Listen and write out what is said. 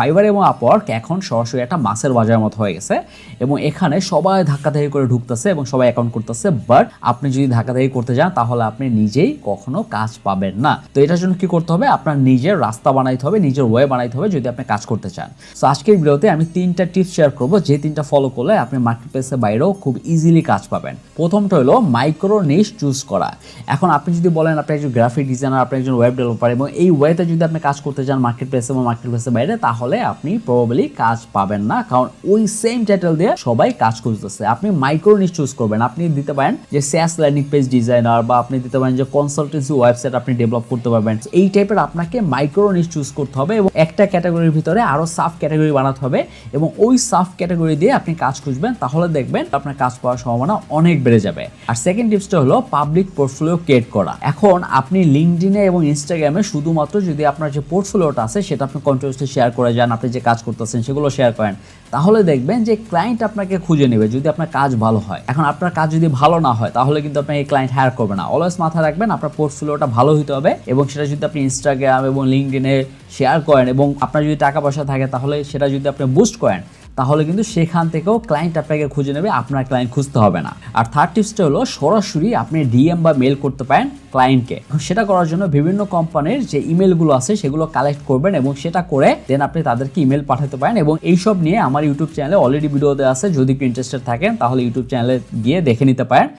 Fibre এবং Upwork এখন সরাসরি একটা মাছের বাজারের মতো হয়ে গেছে এবং এখানে সবাই ধাক্কাধাক্কি করে ঢুকতেছে এবং সবাই অ্যাকাউন্ট করতেছে, বাট আপনি যদি ধাক্কাধাক্কি করতে যান তাহলে আপনি নিজেই কখনো কাজ পাবেন না। তো এটার জন্য কি করতে হবে, আপনার নিজের রাস্তা বানাইতে হবে, নিজের ওয়ে বানাইতে হবে যদি আপনি কাজ করতে চান। সো আজকের ভিডিওতে আমি 3টা টিপস শেয়ার করবো, যে 3টা ফলো করলে আপনি মার্কেটপ্লেসের বাইরেও খুব ইজিলি কাজ পাবেন। প্রথমটা হলো মাইক্রো নিশ চুজ করা। এখন আপনি যদি বলেন আপনি একজন গ্রাফিক ডিজাইনার, আপনি একজন ওয়েব ডেভেলপার এবং এই ওয়েতে যদি আপনি কাজ করতে চান মার্কেটপ্লেস এবং মার্কেটপ্লেসের বাইরে, তাহলে আপনি প্রবাবলি কাজ পাবেন না, কারণ ওই সেম টাইটেল দিয়ে সবাই কাজ করতেছে। আপনি মাইক্রো নিশ চুজ করবেন, আপনি দিতে পারেন যে SaaS ল্যান্ডিং পেজ ডিজাইনার, বা আপনি দিতে পারেন যে কনসালটেন্সি ওয়েবসাইট আপনি ডেভেলপ করতে পারবেন। এই টাইপের আপনাকে মাইক্রো নিশ চুজ করতে হবে এবং একটা ক্যাটাগরির ভিতরে আরো সাব ক্যাটাগরি বানাতে হবে এবং ওই সাব ক্যাটাগরি দিয়ে আপনি কাজ খুঁজবেন, তাহলে দেখবেন আপনার কাজ পাওয়ার সম্ভাবনা অনেক বেড়ে যাবে। আর সেকেন্ড টিপসটা হলো পাবলিক পোর্টফোলিও ক্রিয়েট করা। এখন আপনি লিঙ্কডইনে এবং ইনস্টাগ্রামে শুধুমাত্র যদি আপনার যে পোর্টফোলিওটা আছে সেটা আপনি কন্টিনিউয়াসলি শেয়ার করে যান, আপনি যে কাজ করতেছেন সেগুলো শেয়ার করেন, তাহলে দেখবেন যে ক্লায়েন্ট আপনাকে খুঁজে নেবে যদি আপনার কাজ ভালো হয়। এখন আপনার কাজ যদি ভালো না হয় তাহলে কিন্তু আপনি এই ক্লায়েন্ট হায়ার করবে না। অলওয়েজ মাথায় রাখবেন আপনার পোর্টফোলিওটা ভালো হতে হবে এবং সেটা যদি আপনি ইনস্টাগ্রাম এবং লিঙ্কডইনে শেয়ার করেন এবং আপনার যদি টাকা পয়সা থাকে তাহলে সেটা যদি আপনি বুস্ট করেন, তাহলে কিন্তু সেখান থেকেও ক্লায়েন্ট আপনাকে খুঁজে নেবে, আপনার ক্লায়েন্ট খুঁজতে হবে না। আর থার্ড টিপসটা হলো সরাসরি আপনি DM বা মেল করতে পারেন ক্লায়েন্টকে। সেটা করার জন্য বিভিন্ন কোম্পানির যে ইমেলগুলো আছে সেগুলো কালেক্ট করবেন এবং সেটা করে দেন আপনি তাদেরকে ইমেল পাঠাতে পারেন। এবং এইসব নিয়ে আমার ইউটিউব চ্যানেলে অলরেডি ভিডিও দেওয়া আছে, যদি ইন্টারেস্টেড থাকেন তাহলে ইউটিউব চ্যানেলে গিয়ে দেখে নিতে পারেন।